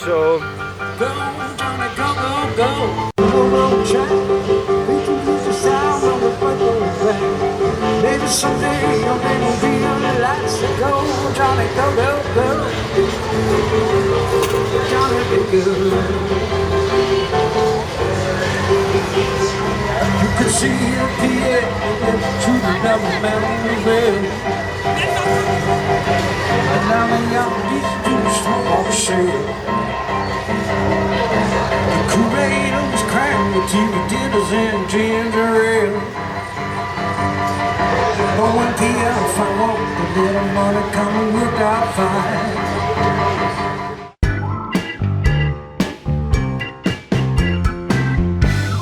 show. Go, Johnny, go, go, go. Go, track. We can use the sound of the football band. Maybe someday your name will be on the lights. Go, Johnny, go, go, go. Johnny, be good. You can see the PA shooting down the mountain rail. And now the young geese from on sale. The Kool-Aid was cracked with TV dinners and ginger ale. But 1 p.m. if I want a little money coming without fine.